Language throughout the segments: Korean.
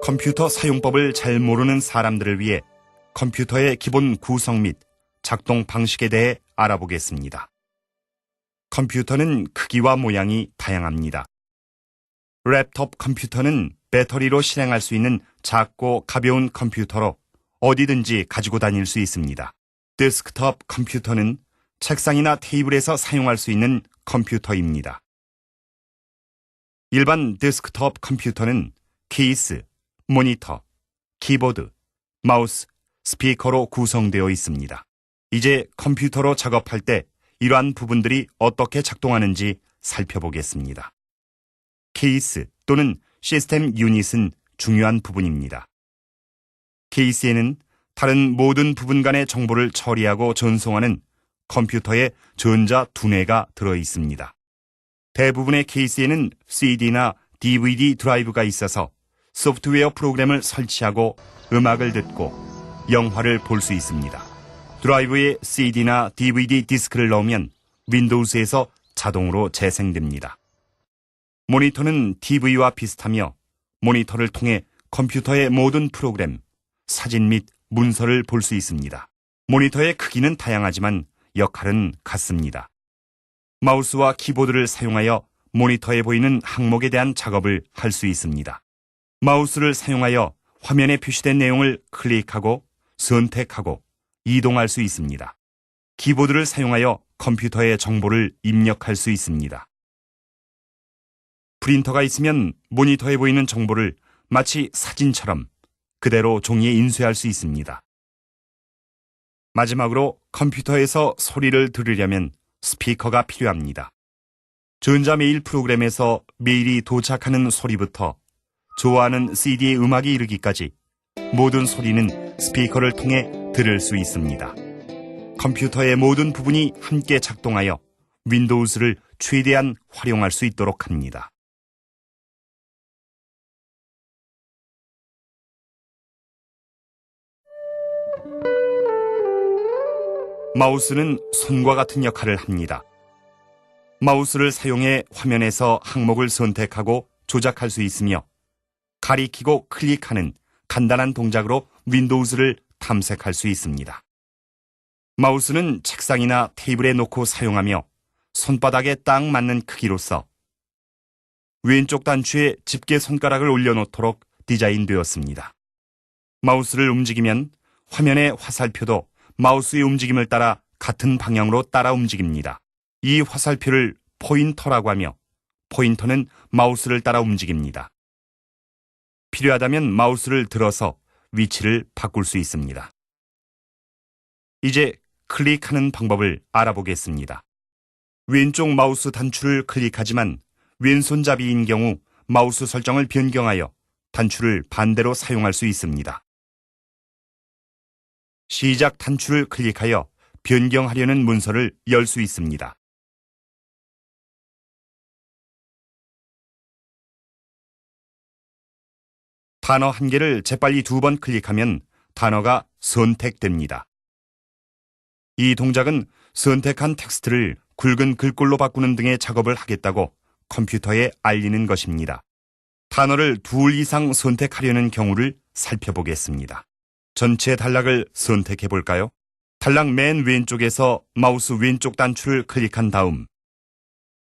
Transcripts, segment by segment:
컴퓨터 사용법을 잘 모르는 사람들을 위해 컴퓨터의 기본 구성 및 작동 방식에 대해 알아보겠습니다. 컴퓨터는 크기와 모양이 다양합니다. 랩톱 컴퓨터는 배터리로 실행할 수 있는 작고 가벼운 컴퓨터로 어디든지 가지고 다닐 수 있습니다. 데스크톱 컴퓨터는 책상이나 테이블에서 사용할 수 있는 컴퓨터입니다. 일반 데스크톱 컴퓨터는 케이스, 모니터, 키보드, 마우스, 스피커로 구성되어 있습니다. 이제 컴퓨터로 작업할 때 이러한 부분들이 어떻게 작동하는지 살펴보겠습니다. 케이스 또는 시스템 유닛은 중요한 부분입니다. 케이스에는 다른 모든 부분 간의 정보를 처리하고 전송하는 컴퓨터의 전자 두뇌가 들어 있습니다. 대부분의 케이스에는 CD나 DVD 드라이브가 있어서 소프트웨어 프로그램을 설치하고 음악을 듣고 영화를 볼 수 있습니다. 드라이브에 CD나 DVD 디스크를 넣으면 윈도우즈에서 자동으로 재생됩니다. 모니터는 TV와 비슷하며 모니터를 통해 컴퓨터의 모든 프로그램, 사진 및 문서를 볼 수 있습니다. 모니터의 크기는 다양하지만 역할은 같습니다. 마우스와 키보드를 사용하여 모니터에 보이는 항목에 대한 작업을 할 수 있습니다. 마우스를 사용하여 화면에 표시된 내용을 클릭하고 선택하고 이동할 수 있습니다. 키보드를 사용하여 컴퓨터에 정보를 입력할 수 있습니다. 프린터가 있으면 모니터에 보이는 정보를 마치 사진처럼 그대로 종이에 인쇄할 수 있습니다. 마지막으로 컴퓨터에서 소리를 들으려면 스피커가 필요합니다. 전자메일 프로그램에서 메일이 도착하는 소리부터 좋아하는 CD의 음악이 이르기까지 모든 소리는 스피커를 통해 들을 수 있습니다. 컴퓨터의 모든 부분이 함께 작동하여 윈도우즈를 최대한 활용할 수 있도록 합니다. 마우스는 손과 같은 역할을 합니다. 마우스를 사용해 화면에서 항목을 선택하고 조작할 수 있으며 가리키고 클릭하는 간단한 동작으로 윈도우즈를 탐색할 수 있습니다. 마우스는 책상이나 테이블에 놓고 사용하며 손바닥에 딱 맞는 크기로서 왼쪽 단추에 집게 손가락을 올려놓도록 디자인되었습니다. 마우스를 움직이면 화면의 화살표도 마우스의 움직임을 따라 같은 방향으로 따라 움직입니다. 이 화살표를 포인터라고 하며 포인터는 마우스를 따라 움직입니다. 필요하다면 마우스를 들어서 위치를 바꿀 수 있습니다. 이제 클릭하는 방법을 알아보겠습니다. 왼쪽 마우스 단추를 클릭하지만 왼손잡이인 경우 마우스 설정을 변경하여 단추를 반대로 사용할 수 있습니다. 시작 단추를 클릭하여 변경하려는 문서를 열 수 있습니다. 단어 한 개를 재빨리 2번 클릭하면 단어가 선택됩니다. 이 동작은 선택한 텍스트를 굵은 글꼴로 바꾸는 등의 작업을 하겠다고 컴퓨터에 알리는 것입니다. 단어를 2 이상 선택하려는 경우를 살펴보겠습니다. 전체 단락을 선택해 볼까요? 단락 맨 왼쪽에서 마우스 왼쪽 단추를 클릭한 다음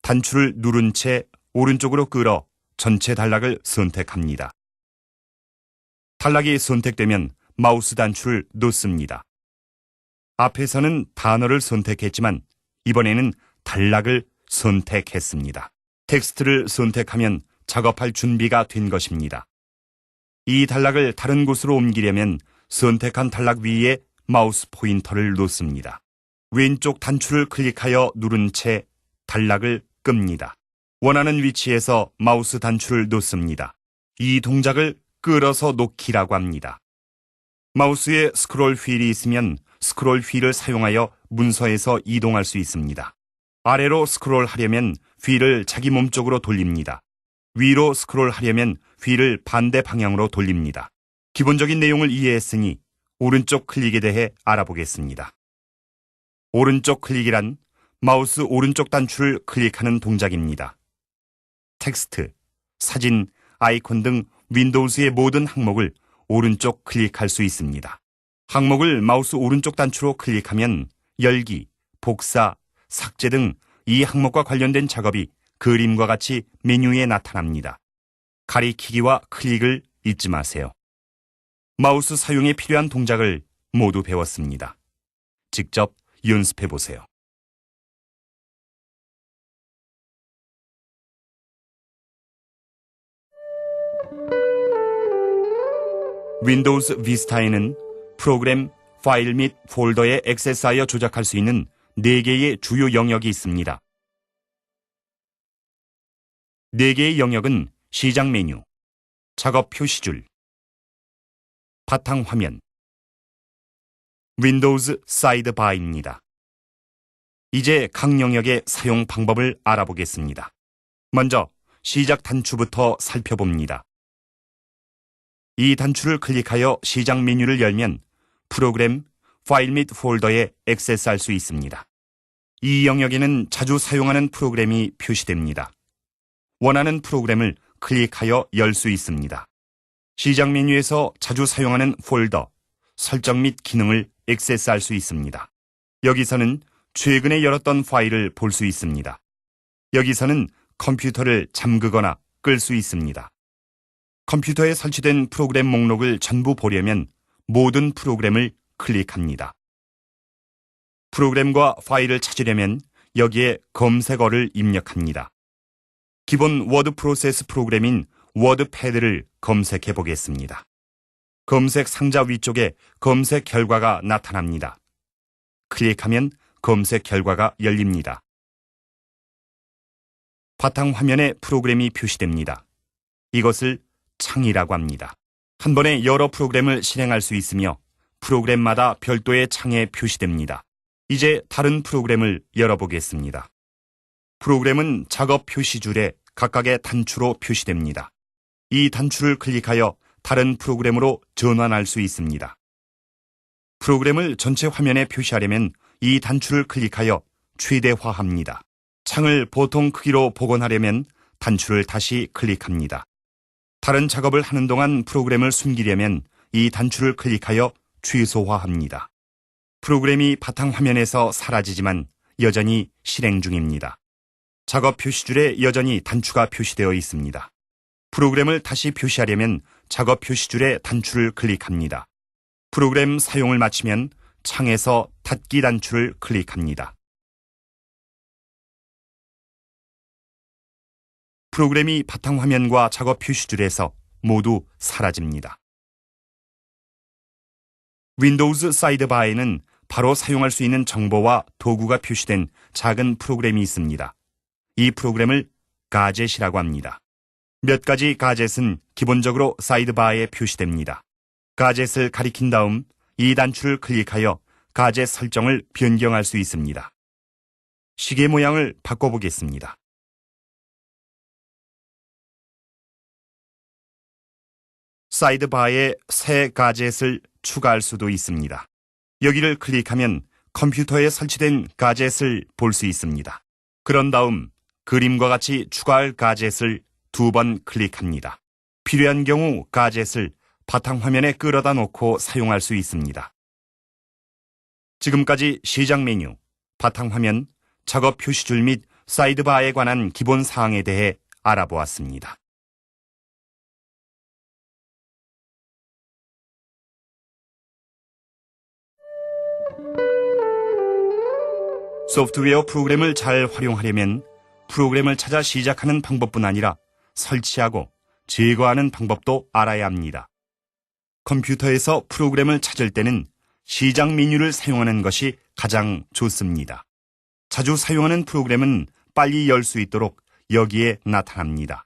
단추를 누른 채 오른쪽으로 끌어 전체 단락을 선택합니다. 단락이 선택되면 마우스 단추를 놓습니다. 앞에서는 단어를 선택했지만 이번에는 단락을 선택했습니다. 텍스트를 선택하면 작업할 준비가 된 것입니다. 이 단락을 다른 곳으로 옮기려면 선택한 단락 위에 마우스 포인터를 놓습니다. 왼쪽 단추를 클릭하여 누른 채 단락을 끕니다. 원하는 위치에서 마우스 단추를 놓습니다. 이 동작을 끌어서 놓기라고 합니다. 마우스에 스크롤 휠이 있으면 스크롤 휠을 사용하여 문서에서 이동할 수 있습니다. 아래로 스크롤하려면 휠을 자기 몸쪽으로 돌립니다. 위로 스크롤하려면 휠을 반대 방향으로 돌립니다. 기본적인 내용을 이해했으니 오른쪽 클릭에 대해 알아보겠습니다. 오른쪽 클릭이란 마우스 오른쪽 단추를 클릭하는 동작입니다. 텍스트, 사진, 아이콘 등 윈도우즈의 모든 항목을 오른쪽 클릭할 수 있습니다. 항목을 마우스 오른쪽 단추로 클릭하면 열기, 복사, 삭제 등 이 항목과 관련된 작업이 그림과 같이 메뉴에 나타납니다. 가리키기와 클릭을 잊지 마세요. 마우스 사용에 필요한 동작을 모두 배웠습니다. 직접 연습해 보세요. 윈도우즈 비스타에는 프로그램, 파일 및 폴더에 액세스하여 조작할 수 있는 4개의 주요 영역이 있습니다. 4개의 영역은 시작 메뉴, 작업 표시줄, 바탕화면, 윈도우즈 사이드바입니다. 이제 각 영역의 사용 방법을 알아보겠습니다. 먼저 시작 단추부터 살펴봅니다. 이 단추를 클릭하여 시작 메뉴를 열면 프로그램, 파일 및 폴더에 액세스할 수 있습니다. 이 영역에는 자주 사용하는 프로그램이 표시됩니다. 원하는 프로그램을 클릭하여 열 수 있습니다. 시작 메뉴에서 자주 사용하는 폴더, 설정 및 기능을 액세스할 수 있습니다. 여기서는 최근에 열었던 파일을 볼 수 있습니다. 여기서는 컴퓨터를 잠그거나 끌 수 있습니다. 컴퓨터에 설치된 프로그램 목록을 전부 보려면 모든 프로그램을 클릭합니다. 프로그램과 파일을 찾으려면 여기에 검색어를 입력합니다. 기본 워드 프로세스 프로그램인 워드패드를 검색해 보겠습니다. 검색 상자 위쪽에 검색 결과가 나타납니다. 클릭하면 검색 결과가 열립니다. 바탕화면에 프로그램이 표시됩니다. 이것을 창이라고 합니다. 한 번에 여러 프로그램을 실행할 수 있으며 프로그램마다 별도의 창에 표시됩니다. 이제 다른 프로그램을 열어보겠습니다. 프로그램은 작업 표시줄에 각각의 단추로 표시됩니다. 이 단추를 클릭하여 다른 프로그램으로 전환할 수 있습니다. 프로그램을 전체 화면에 표시하려면 이 단추를 클릭하여 최대화합니다. 창을 보통 크기로 복원하려면 단추를 다시 클릭합니다. 다른 작업을 하는 동안 프로그램을 숨기려면 이 단추를 클릭하여 최소화합니다. 프로그램이 바탕화면에서 사라지지만 여전히 실행 중입니다. 작업 표시줄에 여전히 단추가 표시되어 있습니다. 프로그램을 다시 표시하려면 작업 표시줄에 단추를 클릭합니다. 프로그램 사용을 마치면 창에서 닫기 단추를 클릭합니다. 프로그램이 바탕화면과 작업 표시줄에서 모두 사라집니다. 윈도우즈 사이드바에는 바로 사용할 수 있는 정보와 도구가 표시된 작은 프로그램이 있습니다. 이 프로그램을 가젯이라고 합니다. 몇 가지 가젯은 기본적으로 사이드바에 표시됩니다. 가젯을 가리킨 다음 이 단추를 클릭하여 가젯 설정을 변경할 수 있습니다. 시계 모양을 바꿔보겠습니다. 사이드바에 새 가젯을 추가할 수도 있습니다. 여기를 클릭하면 컴퓨터에 설치된 가젯을 볼 수 있습니다. 그런 다음 그림과 같이 추가할 가젯을 2번 클릭합니다. 필요한 경우 가젯을 바탕화면에 끌어다 놓고 사용할 수 있습니다. 지금까지 시작 메뉴, 바탕화면, 작업 표시줄 및 사이드바에 관한 기본 사항에 대해 알아보았습니다. 소프트웨어 프로그램을 잘 활용하려면 프로그램을 찾아 시작하는 방법뿐 아니라 설치하고 제거하는 방법도 알아야 합니다. 컴퓨터에서 프로그램을 찾을 때는 시작 메뉴를 사용하는 것이 가장 좋습니다. 자주 사용하는 프로그램은 빨리 열 수 있도록 여기에 나타납니다.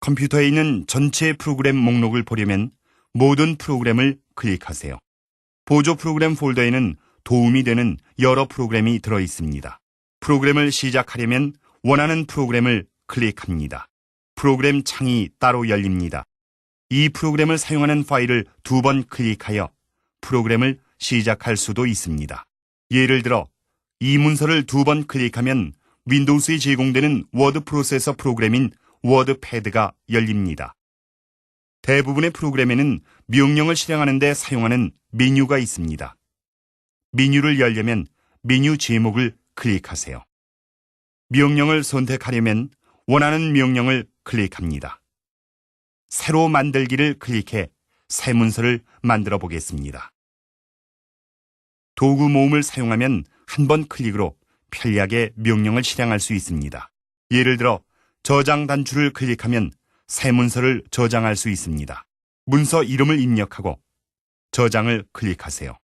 컴퓨터에 있는 전체 프로그램 목록을 보려면 모든 프로그램을 클릭하세요. 보조 프로그램 폴더에는 도움이 되는 여러 프로그램이 들어 있습니다. 프로그램을 시작하려면 원하는 프로그램을 클릭합니다. 프로그램 창이 따로 열립니다. 이 프로그램을 사용하는 파일을 2번 클릭하여 프로그램을 시작할 수도 있습니다. 예를 들어 이 문서를 2번 클릭하면 윈도우스에 제공되는 워드 프로세서 프로그램인 워드패드가 열립니다. 대부분의 프로그램에는 명령을 실행하는 데 사용하는 메뉴가 있습니다. 메뉴를 열려면 메뉴 제목을 클릭하세요. 명령을 선택하려면 원하는 명령을 클릭합니다. 새로 만들기를 클릭해 새 문서를 만들어 보겠습니다. 도구 모음을 사용하면 한 번 클릭으로 편리하게 명령을 실행할 수 있습니다. 예를 들어 저장 단추를 클릭하면 새 문서를 저장할 수 있습니다. 문서 이름을 입력하고 저장을 클릭하세요.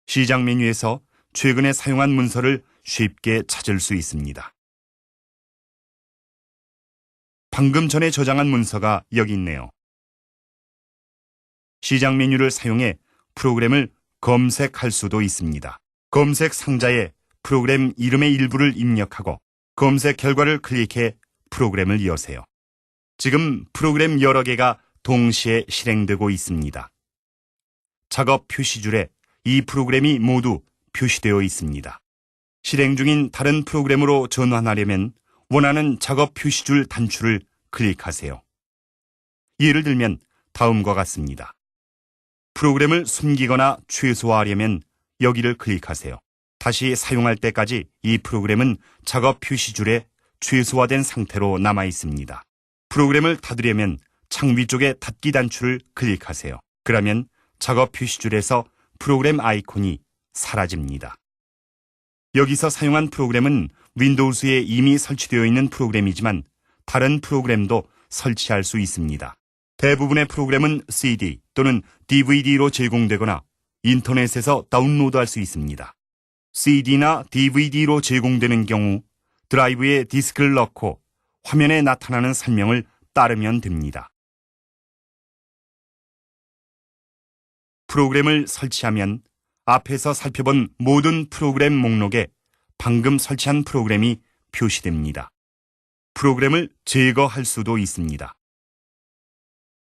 시작 메뉴에서 최근에 사용한 문서를 쉽게 찾을 수 있습니다. 방금 전에 저장한 문서가 여기 있네요. 시작 메뉴를 사용해 프로그램을 검색할 수도 있습니다. 검색 상자에 프로그램 이름의 일부를 입력하고 검색 결과를 클릭해 프로그램을 여세요. 지금 프로그램 여러 개가 동시에 실행되고 있습니다. 작업 표시줄에 이 프로그램이 모두 표시되어 있습니다. 실행 중인 다른 프로그램으로 전환하려면 원하는 작업 표시줄 단추를 클릭하세요. 예를 들면 다음과 같습니다. 프로그램을 숨기거나 최소화하려면 여기를 클릭하세요. 다시 사용할 때까지 이 프로그램은 작업 표시줄에 최소화된 상태로 남아 있습니다. 프로그램을 닫으려면 창 위쪽의 닫기 단추를 클릭하세요. 그러면 작업 표시줄에서 프로그램 아이콘이 사라집니다. 여기서 사용한 프로그램은 윈도우즈에 이미 설치되어 있는 프로그램이지만 다른 프로그램도 설치할 수 있습니다. 대부분의 프로그램은 CD 또는 DVD로 제공되거나 인터넷에서 다운로드할 수 있습니다. CD나 DVD로 제공되는 경우 드라이브에 디스크를 넣고 화면에 나타나는 설명을 따르면 됩니다. 프로그램을 설치하면 앞에서 살펴본 모든 프로그램 목록에 방금 설치한 프로그램이 표시됩니다. 프로그램을 제거할 수도 있습니다.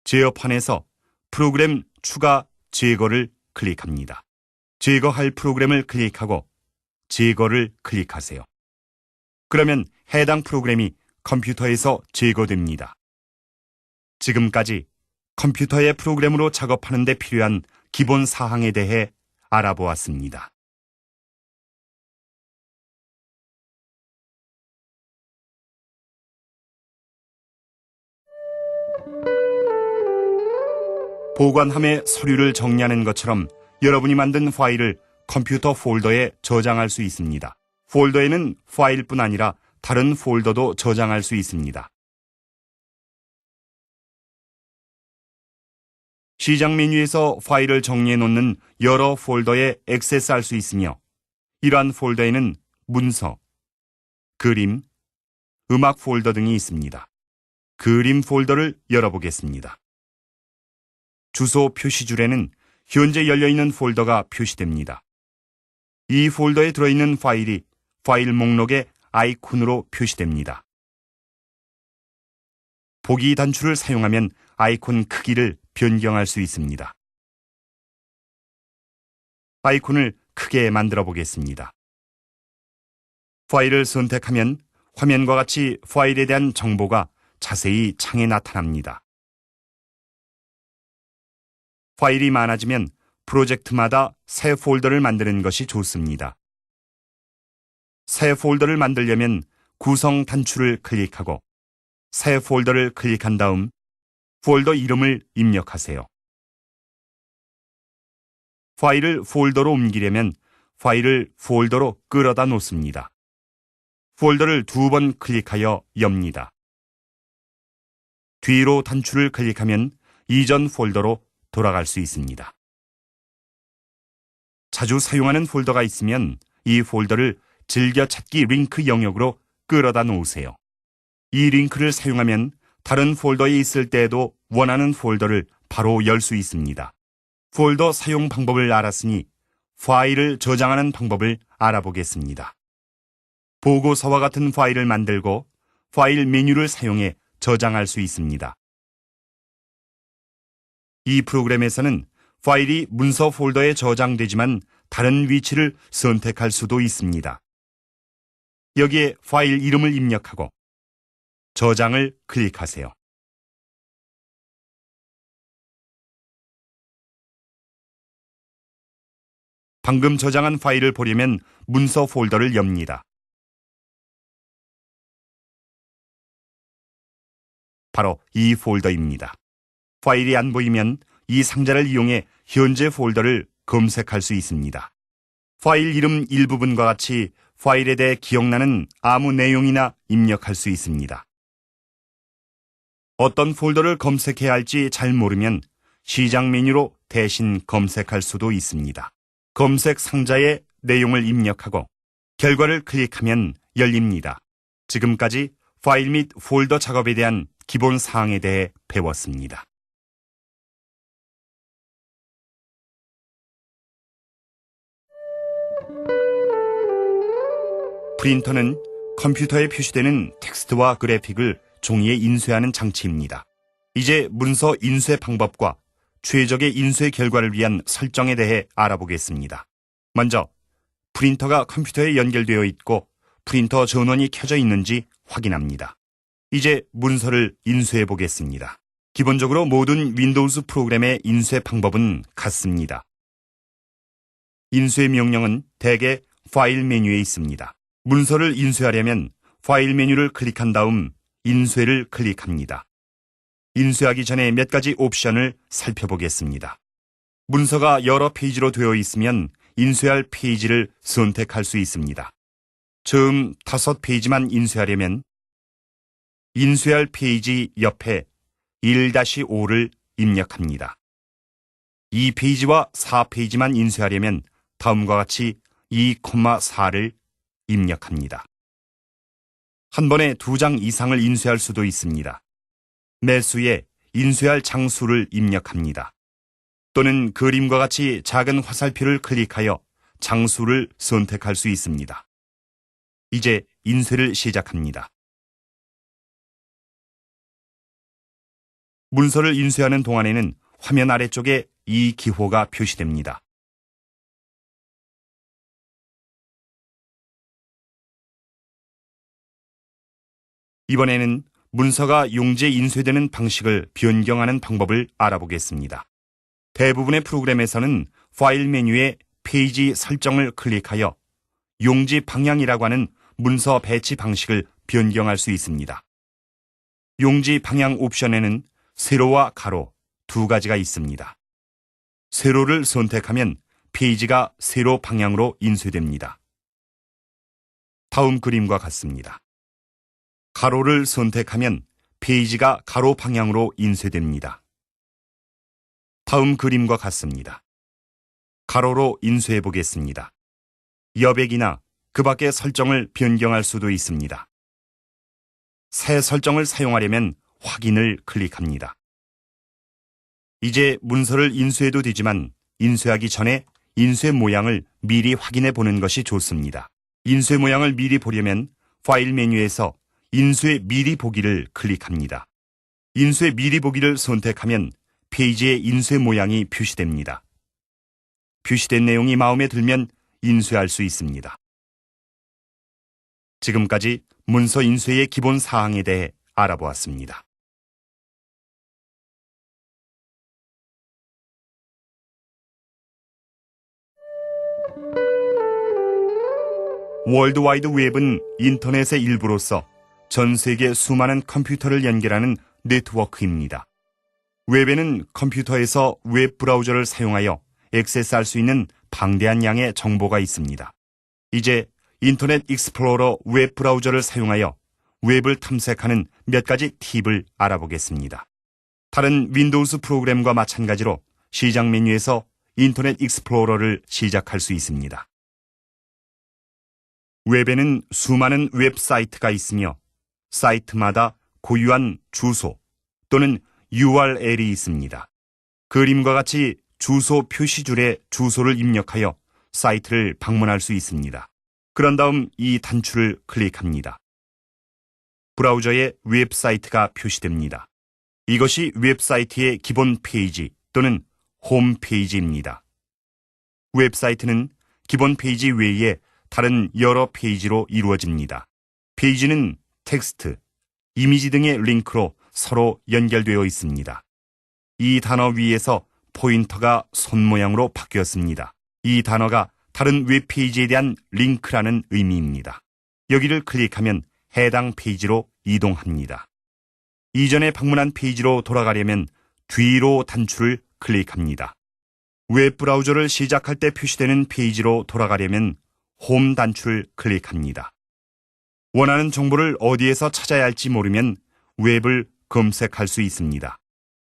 제어판에서 프로그램 추가 제거를 클릭합니다. 제거할 프로그램을 클릭하고 제거를 클릭하세요. 그러면 해당 프로그램이 컴퓨터에서 제거됩니다. 지금까지 컴퓨터의 프로그램으로 작업하는 데 필요한 기본 사항에 대해 알아보았습니다. 보관함에 서류를 정리하는 것처럼 여러분이 만든 파일을 컴퓨터 폴더에 저장할 수 있습니다. 폴더에는 파일뿐 아니라 다른 폴더도 저장할 수 있습니다. 시작 메뉴에서 파일을 정리해 놓는 여러 폴더에 액세스할 수 있으며 이러한 폴더에는 문서, 그림, 음악 폴더 등이 있습니다. 그림 폴더를 열어보겠습니다. 주소 표시줄에는 현재 열려있는 폴더가 표시됩니다. 이 폴더에 들어있는 파일이 파일 목록의 아이콘으로 표시됩니다. 보기 단추를 사용하면 아이콘 크기를 변경할 수 있습니다. 아이콘을 크게 만들어 보겠습니다. 파일을 선택하면 화면과 같이 파일에 대한 정보가 자세히 창에 나타납니다. 파일이 많아지면 프로젝트마다 새 폴더를 만드는 것이 좋습니다. 새 폴더를 만들려면 구성 단추를 클릭하고 새 폴더를 클릭한 다음 폴더 이름을 입력하세요. 파일을 폴더로 옮기려면 파일을 폴더로 끌어다 놓습니다. 폴더를 2번 클릭하여 엽니다. 뒤로 단추를 클릭하면 이전 폴더로 돌아갈 수 있습니다. 자주 사용하는 폴더가 있으면 이 폴더를 즐겨찾기 링크 영역으로 끌어다 놓으세요. 이 링크를 사용하면 다른 폴더에 있을 때에도 원하는 폴더를 바로 열 수 있습니다. 폴더 사용 방법을 알았으니 파일을 저장하는 방법을 알아보겠습니다. 보고서와 같은 파일을 만들고 파일 메뉴를 사용해 저장할 수 있습니다. 이 프로그램에서는 파일이 문서 폴더에 저장되지만 다른 위치를 선택할 수도 있습니다. 여기에 파일 이름을 입력하고 저장을 클릭하세요. 방금 저장한 파일을 보려면 문서 폴더를 엽니다. 바로 이 폴더입니다. 파일이 안 보이면 이 상자를 이용해 현재 폴더를 검색할 수 있습니다. 파일 이름 일부분과 같이 파일에 대해 기억나는 아무 내용이나 입력할 수 있습니다. 어떤 폴더를 검색해야 할지 잘 모르면 시작 메뉴로 대신 검색할 수도 있습니다. 검색 상자에 내용을 입력하고 결과를 클릭하면 열립니다. 지금까지 파일 및 폴더 작업에 대한 기본 사항에 대해 배웠습니다. 프린터는 컴퓨터에 표시되는 텍스트와 그래픽을 종이에 인쇄하는 장치입니다. 이제 문서 인쇄 방법과 최적의 인쇄 결과를 위한 설정에 대해 알아보겠습니다. 먼저 프린터가 컴퓨터에 연결되어 있고 프린터 전원이 켜져 있는지 확인합니다. 이제 문서를 인쇄해 보겠습니다. 기본적으로 모든 윈도우즈 프로그램의 인쇄 방법은 같습니다. 인쇄 명령은 대개 파일 메뉴에 있습니다. 문서를 인쇄하려면 파일 메뉴를 클릭한 다음 인쇄를 클릭합니다. 인쇄하기 전에 몇 가지 옵션을 살펴보겠습니다. 문서가 여러 페이지로 되어 있으면 인쇄할 페이지를 선택할 수 있습니다. 처음 5페이지만 인쇄하려면 인쇄할 페이지 옆에 1-5를 입력합니다. 2페이지와 4페이지만 인쇄하려면 다음과 같이 2,4를 입력합니다. 한 번에 2장 이상을 인쇄할 수도 있습니다. 매수에 인쇄할 장수를 입력합니다. 또는 그림과 같이 작은 화살표를 클릭하여 장수를 선택할 수 있습니다. 이제 인쇄를 시작합니다. 문서를 인쇄하는 동안에는 화면 아래쪽에 이 기호가 표시됩니다. 이번에는 문서가 용지에 인쇄되는 방식을 변경하는 방법을 알아보겠습니다. 대부분의 프로그램에서는 파일 메뉴에 페이지 설정을 클릭하여 용지 방향이라고 하는 문서 배치 방식을 변경할 수 있습니다. 용지 방향 옵션에는 세로와 가로 두 가지가 있습니다. 세로를 선택하면 페이지가 세로 방향으로 인쇄됩니다. 다음 그림과 같습니다. 가로를 선택하면 페이지가 가로 방향으로 인쇄됩니다. 다음 그림과 같습니다. 가로로 인쇄해 보겠습니다. 여백이나 그 밖의 설정을 변경할 수도 있습니다. 새 설정을 사용하려면 확인을 클릭합니다. 이제 문서를 인쇄해도 되지만 인쇄하기 전에 인쇄 모양을 미리 확인해 보는 것이 좋습니다. 인쇄 모양을 미리 보려면 파일 메뉴에서 인쇄 미리 보기를 클릭합니다. 인쇄 미리 보기를 선택하면 페이지에 인쇄 모양이 표시됩니다. 표시된 내용이 마음에 들면 인쇄할 수 있습니다. 지금까지 문서 인쇄의 기본 사항에 대해 알아보았습니다. 월드와이드 웹은 인터넷의 일부로서 전 세계 수많은 컴퓨터를 연결하는 네트워크입니다. 웹에는 컴퓨터에서 웹 브라우저를 사용하여 액세스할 수 있는 방대한 양의 정보가 있습니다. 이제 인터넷 익스플로러 웹 브라우저를 사용하여 웹을 탐색하는 몇 가지 팁을 알아보겠습니다. 다른 윈도우즈 프로그램과 마찬가지로 시작 메뉴에서 인터넷 익스플로러를 시작할 수 있습니다. 웹에는 수많은 웹사이트가 있으며 사이트마다 고유한 주소 또는 URL이 있습니다. 그림과 같이 주소 표시줄에 주소를 입력하여 사이트를 방문할 수 있습니다. 그런 다음 이 단추를 클릭합니다. 브라우저에 웹사이트가 표시됩니다. 이것이 웹사이트의 기본 페이지 또는 홈페이지입니다. 웹사이트는 기본 페이지 외에 다른 여러 페이지로 이루어집니다. 페이지는 텍스트, 이미지 등의 링크로 서로 연결되어 있습니다. 이 단어 위에서 포인터가 손 모양으로 바뀌었습니다. 이 단어가 다른 웹페이지에 대한 링크라는 의미입니다. 여기를 클릭하면 해당 페이지로 이동합니다. 이전에 방문한 페이지로 돌아가려면 뒤로 단추를 클릭합니다. 웹브라우저를 시작할 때 표시되는 페이지로 돌아가려면 홈 단추를 클릭합니다. 원하는 정보를 어디에서 찾아야 할지 모르면 웹을 검색할 수 있습니다.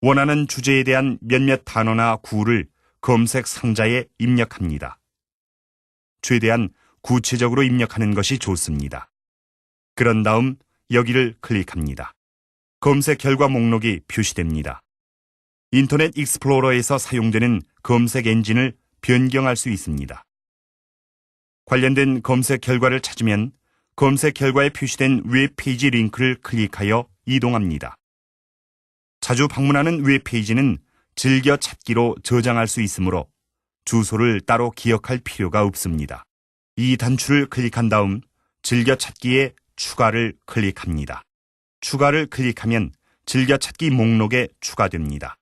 원하는 주제에 대한 몇몇 단어나 구를 검색 상자에 입력합니다. 최대한 구체적으로 입력하는 것이 좋습니다. 그런 다음 여기를 클릭합니다. 검색 결과 목록이 표시됩니다. 인터넷 익스플로러에서 사용되는 검색 엔진을 변경할 수 있습니다. 관련된 검색 결과를 찾으면 검색 결과에 표시된 웹페이지 링크를 클릭하여 이동합니다. 자주 방문하는 웹페이지는 즐겨찾기로 저장할 수 있으므로 주소를 따로 기억할 필요가 없습니다. 이 단추를 클릭한 다음 즐겨찾기에 추가를 클릭합니다. 추가를 클릭하면 즐겨찾기 목록에 추가됩니다.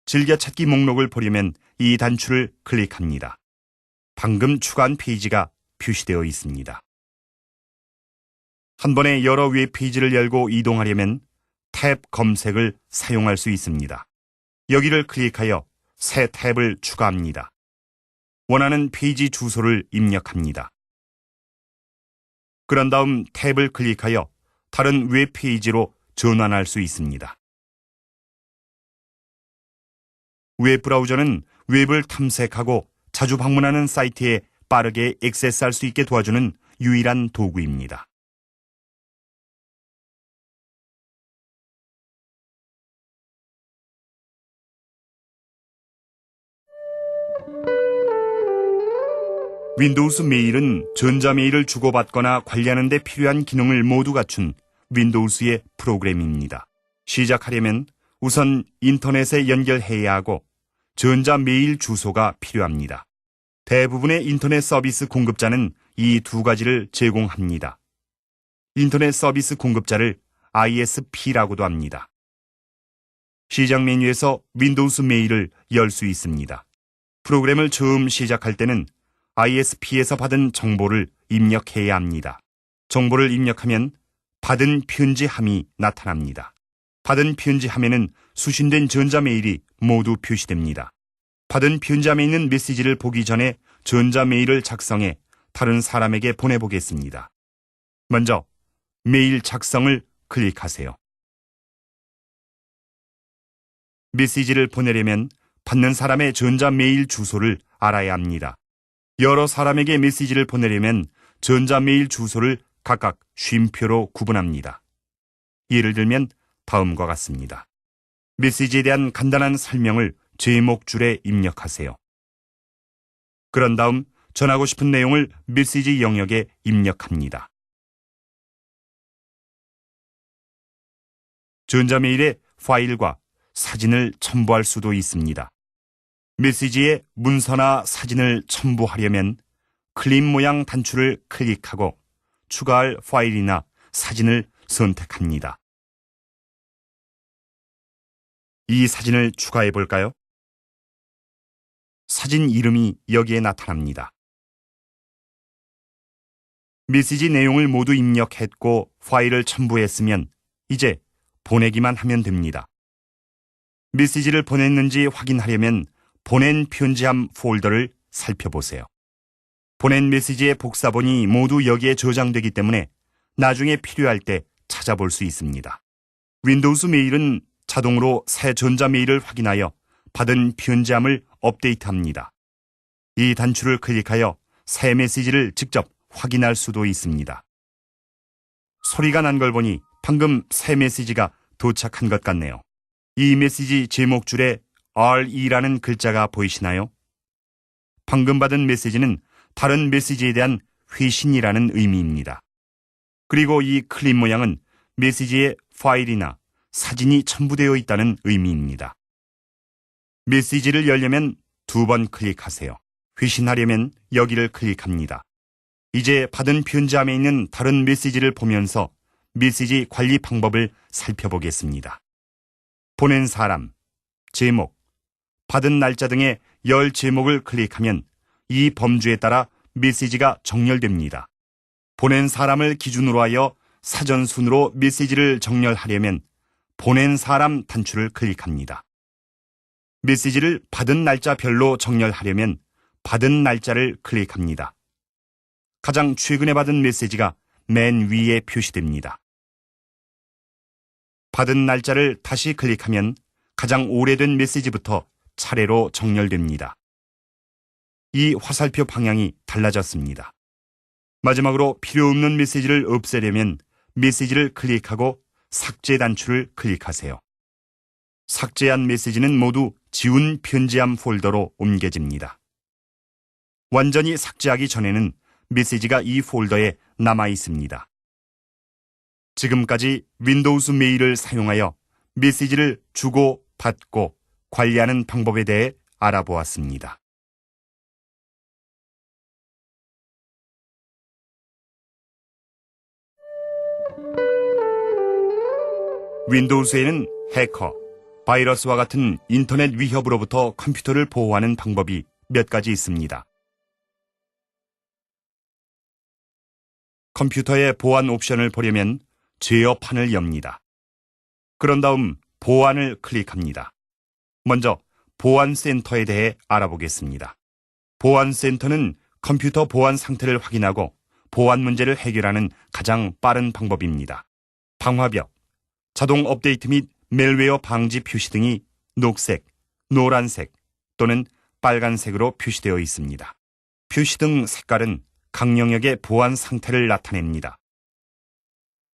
즐겨찾기 목록을 보려면 이 단추를 클릭합니다. 방금 추가한 페이지가 표시되어 있습니다. 한 번에 여러 웹페이지를 열고 이동하려면 탭 검색을 사용할 수 있습니다. 여기를 클릭하여 새 탭을 추가합니다. 원하는 페이지 주소를 입력합니다. 그런 다음 탭을 클릭하여 다른 웹페이지로 전환할 수 있습니다. 웹브라우저는 웹을 탐색하고 자주 방문하는 사이트에 빠르게 액세스할 수 있게 도와주는 유일한 도구입니다. 윈도우스 메일은 전자메일을 주고받거나 관리하는 데 필요한 기능을 모두 갖춘 윈도우스의 프로그램입니다. 시작하려면 우선 인터넷에 연결해야 하고 전자메일 주소가 필요합니다. 대부분의 인터넷 서비스 공급자는 이 두 가지를 제공합니다. 인터넷 서비스 공급자를 ISP라고도 합니다. 시작 메뉴에서 윈도우스 메일을 열 수 있습니다. 프로그램을 처음 시작할 때는 ISP에서 받은 정보를 입력해야 합니다. 정보를 입력하면 받은 편지 함이 나타납니다. 받은 편지 함에는 수신된 전자메일이 모두 표시됩니다. 받은 편지함에 있는 메시지를 보기 전에 전자메일을 작성해 다른 사람에게 보내보겠습니다. 먼저 메일 작성을 클릭하세요. 메시지를 보내려면 받는 사람의 전자메일 주소를 알아야 합니다. 여러 사람에게 메시지를 보내려면 전자메일 주소를 각각 쉼표로 구분합니다. 예를 들면 다음과 같습니다. 메시지에 대한 간단한 설명을 제목줄에 입력하세요. 그런 다음 전하고 싶은 내용을 메시지 영역에 입력합니다. 전자메일에 파일과 사진을 첨부할 수도 있습니다. 메시지에 문서나 사진을 첨부하려면 클립 모양 단추를 클릭하고 추가할 파일이나 사진을 선택합니다. 이 사진을 추가해 볼까요? 사진 이름이 여기에 나타납니다. 메시지 내용을 모두 입력했고 파일을 첨부했으면 이제 보내기만 하면 됩니다. 메시지를 보냈는지 확인하려면 보낸 편지함 폴더를 살펴보세요. 보낸 메시지의 복사본이 모두 여기에 저장되기 때문에 나중에 필요할 때 찾아볼 수 있습니다. 윈도우스 메일은 자동으로 새 전자메일을 확인하여 받은 편지함을 업데이트합니다. 이 단추를 클릭하여 새 메시지를 직접 확인할 수도 있습니다. 소리가 난 걸 보니 방금 새 메시지가 도착한 것 같네요. 이 메시지 제목줄에 RE라는 글자가 보이시나요? 방금 받은 메시지는 다른 메시지에 대한 회신이라는 의미입니다. 그리고 이 클립 모양은 메시지에 파일이나 사진이 첨부되어 있다는 의미입니다. 메시지를 열려면 2번 클릭하세요. 회신하려면 여기를 클릭합니다. 이제 받은 편지함에 있는 다른 메시지를 보면서 메시지 관리 방법을 살펴보겠습니다. 보낸 사람, 제목, 받은 날짜 등의 열 제목을 클릭하면 이 범주에 따라 메시지가 정렬됩니다. 보낸 사람을 기준으로 하여 사전 순으로 메시지를 정렬하려면 보낸 사람 단추를 클릭합니다. 메시지를 받은 날짜별로 정렬하려면 받은 날짜를 클릭합니다. 가장 최근에 받은 메시지가 맨 위에 표시됩니다. 받은 날짜를 다시 클릭하면 가장 오래된 메시지부터 차례로 정렬됩니다. 이 화살표 방향이 달라졌습니다. 마지막으로 필요 없는 메시지를 없애려면 메시지를 클릭하고 삭제 단추를 클릭하세요. 삭제한 메시지는 모두 지운 편지함 폴더로 옮겨집니다. 완전히 삭제하기 전에는 메시지가 이 폴더에 남아 있습니다. 지금까지 윈도우즈 메일을 사용하여 메시지를 주고 받고 관리하는 방법에 대해 알아보았습니다. 윈도우즈에는 해커, 바이러스와 같은 인터넷 위협으로부터 컴퓨터를 보호하는 방법이 몇 가지 있습니다. 컴퓨터의 보안 옵션을 보려면 제어판을 엽니다. 그런 다음 보안을 클릭합니다. 먼저 보안센터에 대해 알아보겠습니다. 보안센터는 컴퓨터 보안 상태를 확인하고 보안 문제를 해결하는 가장 빠른 방법입니다. 방화벽, 자동 업데이트 및 멜웨어 방지 표시 등이 녹색, 노란색 또는 빨간색으로 표시되어 있습니다. 표시 등 색깔은 각 영역의 보안 상태를 나타냅니다.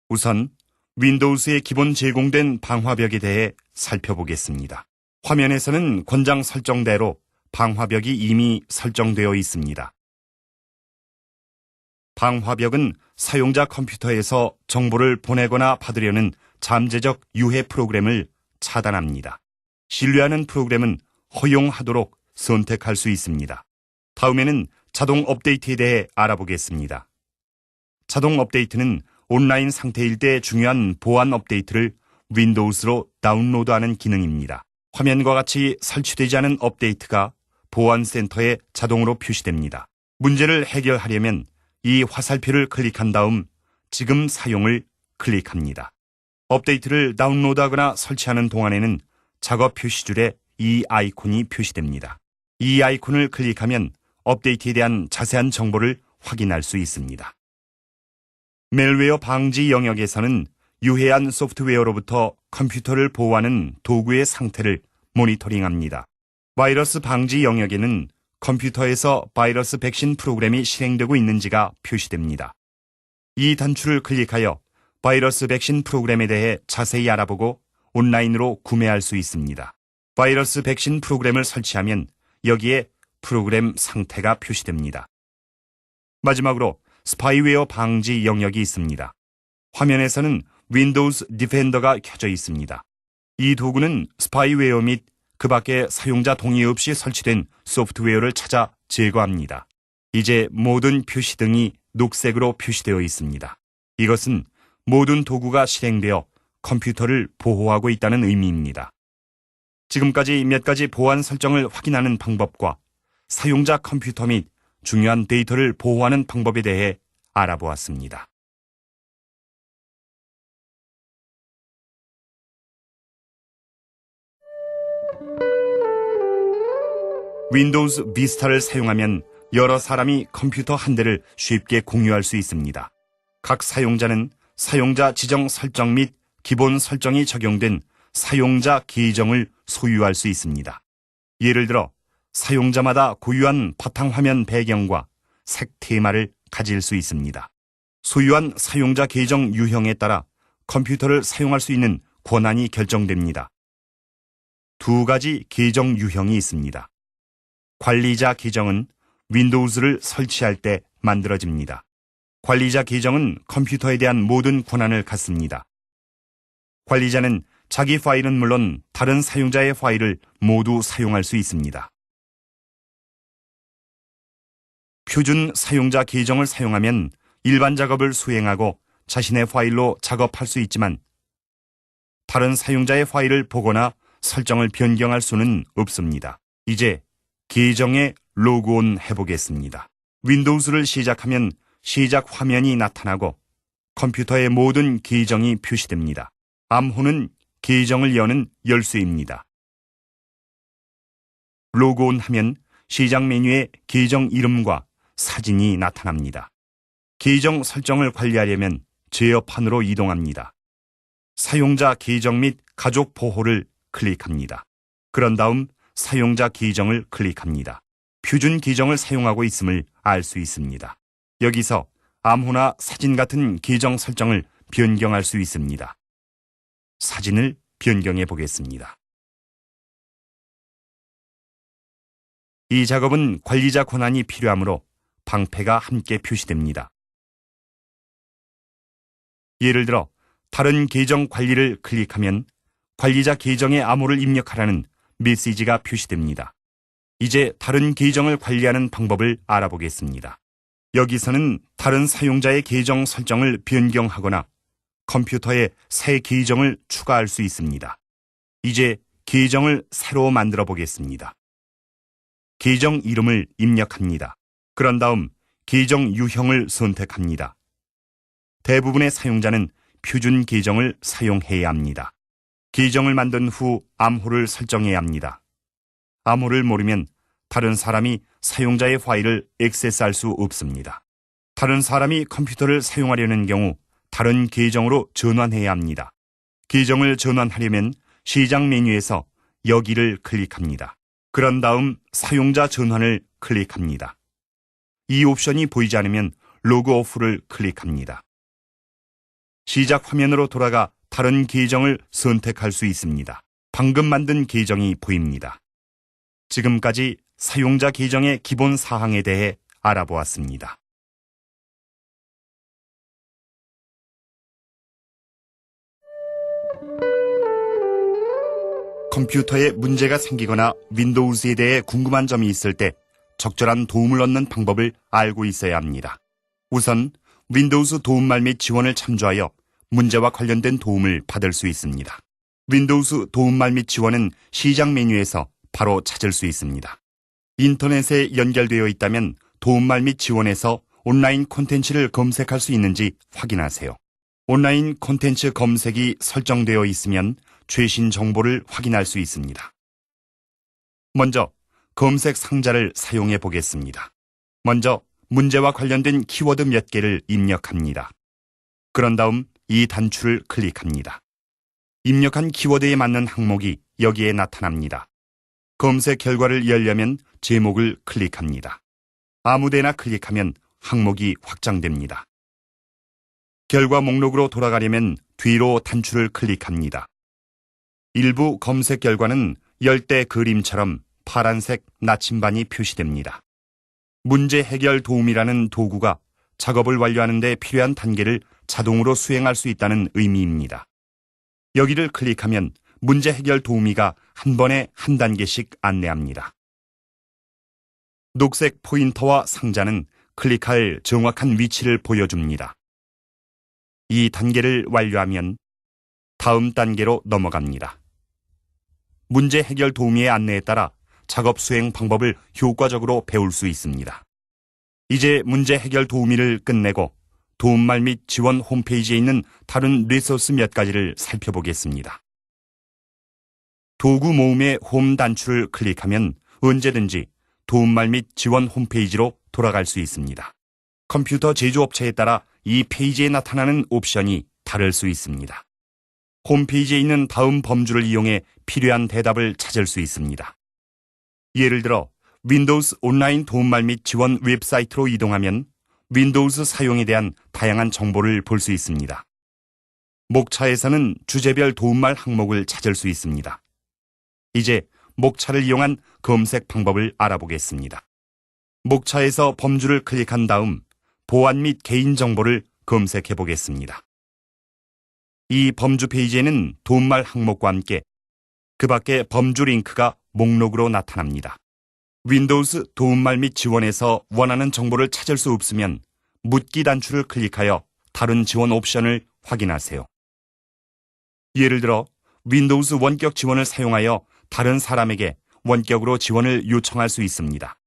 우선 윈도우즈에 기본 제공된 방화벽에 대해 살펴보겠습니다. 화면에서는 권장 설정대로 방화벽이 이미 설정되어 있습니다. 방화벽은 사용자 컴퓨터에서 정보를 보내거나 받으려는 잠재적 유해 프로그램을 차단합니다. 신뢰하는 프로그램은 허용하도록 선택할 수 있습니다. 다음에는 자동 업데이트에 대해 알아보겠습니다. 자동 업데이트는 온라인 상태일 때 중요한 보안 업데이트를 윈도우즈로 다운로드하는 기능입니다. 화면과 같이 설치되지 않은 업데이트가 보안센터에 자동으로 표시됩니다. 문제를 해결하려면 이 화살표를 클릭한 다음 지금 사용을 클릭합니다. 업데이트를 다운로드하거나 설치하는 동안에는 작업 표시줄에 이 아이콘이 표시됩니다. 이 아이콘을 클릭하면 업데이트에 대한 자세한 정보를 확인할 수 있습니다. 멜웨어 방지 영역에서는 유해한 소프트웨어로부터 컴퓨터를 보호하는 도구의 상태를 모니터링합니다. 바이러스 방지 영역에는 컴퓨터에서 바이러스 백신 프로그램이 실행되고 있는지가 표시됩니다. 이 단추를 클릭하여 바이러스 백신 프로그램에 대해 자세히 알아보고 온라인으로 구매할 수 있습니다. 바이러스 백신 프로그램을 설치하면 여기에 프로그램 상태가 표시됩니다. 마지막으로 스파이웨어 방지 영역이 있습니다. 화면에서는 윈도우즈 디펜더가 켜져 있습니다. 이 도구는 스파이웨어 및 그 밖에 사용자 동의 없이 설치된 소프트웨어를 찾아 제거합니다. 이제 모든 표시 등이 녹색으로 표시되어 있습니다. 이것은 모든 도구가 실행되어 컴퓨터를 보호하고 있다는 의미입니다. 지금까지 몇 가지 보안 설정을 확인하는 방법과 사용자 컴퓨터 및 중요한 데이터를 보호하는 방법에 대해 알아보았습니다. 윈도우즈 비스타를 사용하면 여러 사람이 컴퓨터 한 대를 쉽게 공유할 수 있습니다. 각 사용자는 사용자 지정 설정 및 기본 설정이 적용된 사용자 계정을 소유할 수 있습니다. 예를 들어 사용자마다 고유한 바탕화면 배경과 색 테마를 가질 수 있습니다. 소유한 사용자 계정 유형에 따라 컴퓨터를 사용할 수 있는 권한이 결정됩니다. 두 가지 계정 유형이 있습니다. 관리자 계정은 윈도우즈를 설치할 때 만들어집니다. 관리자 계정은 컴퓨터에 대한 모든 권한을 갖습니다. 관리자는 자기 파일은 물론 다른 사용자의 파일을 모두 사용할 수 있습니다. 표준 사용자 계정을 사용하면 일반 작업을 수행하고 자신의 파일로 작업할 수 있지만 다른 사용자의 파일을 보거나 설정을 변경할 수는 없습니다. 이제 계정에 로그온 해보겠습니다. 윈도우즈를 시작하면 시작 화면이 나타나고 컴퓨터의 모든 계정이 표시됩니다. 암호는 계정을 여는 열쇠입니다. 로그온하면 시작 메뉴에 계정 이름과 사진이 나타납니다. 계정 설정을 관리하려면 제어판으로 이동합니다. 사용자 계정 및 가족 보호를 클릭합니다. 그런 다음 사용자 계정을 클릭합니다. 표준 계정을 사용하고 있음을 알 수 있습니다. 여기서 암호나 사진 같은 계정 설정을 변경할 수 있습니다. 사진을 변경해 보겠습니다. 이 작업은 관리자 권한이 필요하므로 방패가 함께 표시됩니다. 예를 들어 다른 계정 관리를 클릭하면 관리자 계정에 암호를 입력하라는 메시지가 표시됩니다. 이제 다른 계정을 관리하는 방법을 알아보겠습니다. 여기서는 다른 사용자의 계정 설정을 변경하거나 컴퓨터에 새 계정을 추가할 수 있습니다. 이제 계정을 새로 만들어 보겠습니다. 계정 이름을 입력합니다. 그런 다음 계정 유형을 선택합니다. 대부분의 사용자는 표준 계정을 사용해야 합니다. 계정을 만든 후 암호를 설정해야 합니다. 암호를 모르면 다른 사람이 사용자의 파일을 액세스할 수 없습니다. 다른 사람이 컴퓨터를 사용하려는 경우 다른 계정으로 전환해야 합니다. 계정을 전환하려면 시작 메뉴에서 여기를 클릭합니다. 그런 다음 사용자 전환을 클릭합니다. 이 옵션이 보이지 않으면 로그 오프를 클릭합니다. 시작 화면으로 돌아가 다른 계정을 선택할 수 있습니다. 방금 만든 계정이 보입니다. 지금까지 사용자 계정의 기본 사항에 대해 알아보았습니다. 컴퓨터에 문제가 생기거나 윈도우즈에 대해 궁금한 점이 있을 때 적절한 도움을 얻는 방법을 알고 있어야 합니다. 우선 윈도우즈 도움말 및 지원을 참조하여 문제와 관련된 도움을 받을 수 있습니다. 윈도우즈 도움말 및 지원은 시작 메뉴에서 바로 찾을 수 있습니다. 인터넷에 연결되어 있다면 도움말 및 지원에서 온라인 콘텐츠를 검색할 수 있는지 확인하세요. 온라인 콘텐츠 검색이 설정되어 있으면 최신 정보를 확인할 수 있습니다. 먼저 검색 상자를 사용해 보겠습니다. 먼저 문제와 관련된 키워드 몇 개를 입력합니다. 그런 다음 이 단추를 클릭합니다. 입력한 키워드에 맞는 항목이 여기에 나타납니다. 검색 결과를 열려면 제목을 클릭합니다. 아무데나 클릭하면 항목이 확장됩니다. 결과 목록으로 돌아가려면 뒤로 단추를 클릭합니다. 일부 검색 결과는 열대 그림처럼 파란색 나침반이 표시됩니다. 문제 해결 도움이라는 도구가 작업을 완료하는 데 필요한 단계를 자동으로 수행할 수 있다는 의미입니다. 여기를 클릭하면 문제 해결 도우미가 한 번에 한 단계씩 안내합니다. 녹색 포인터와 상자는 클릭할 정확한 위치를 보여줍니다. 이 단계를 완료하면 다음 단계로 넘어갑니다. 문제 해결 도우미의 안내에 따라 작업 수행 방법을 효과적으로 배울 수 있습니다. 이제 문제 해결 도우미를 끝내고 도움말 및 지원 홈페이지에 있는 다른 리소스 몇 가지를 살펴보겠습니다. 도구 모음의 홈 단추를 클릭하면 언제든지 도움말 및 지원 홈페이지로 돌아갈 수 있습니다. 컴퓨터 제조업체에 따라 이 페이지에 나타나는 옵션이 다를 수 있습니다. 홈페이지에 있는 다음 범주를 이용해 필요한 대답을 찾을 수 있습니다. 예를 들어 윈도우즈 온라인 도움말 및 지원 웹사이트로 이동하면 윈도우즈 사용에 대한 다양한 정보를 볼 수 있습니다. 목차에서는 주제별 도움말 항목을 찾을 수 있습니다. 이제 목차를 이용한 검색 방법을 알아보겠습니다. 목차에서 범주를 클릭한 다음 보안 및 개인정보를 검색해 보겠습니다. 이 범주 페이지에는 도움말 항목과 함께 그 밖에 범주 링크가 목록으로 나타납니다. 윈도우즈 도움말 및 지원에서 원하는 정보를 찾을 수 없으면 묻기 단추를 클릭하여 다른 지원 옵션을 확인하세요. 예를 들어 윈도우즈 원격 지원을 사용하여 다른 사람에게 원격으로 지원을 요청할 수 있습니다.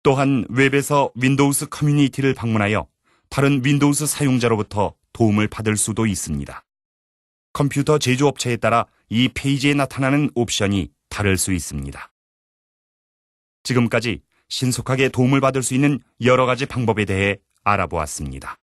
또한 웹에서 윈도우즈 커뮤니티를 방문하여 다른 윈도우즈 사용자로부터 도움을 받을 수도 있습니다. 컴퓨터 제조업체에 따라 이 페이지에 나타나는 옵션이 다를 수 있습니다. 지금까지 신속하게 도움을 받을 수 있는 여러 가지 방법에 대해 알아보았습니다.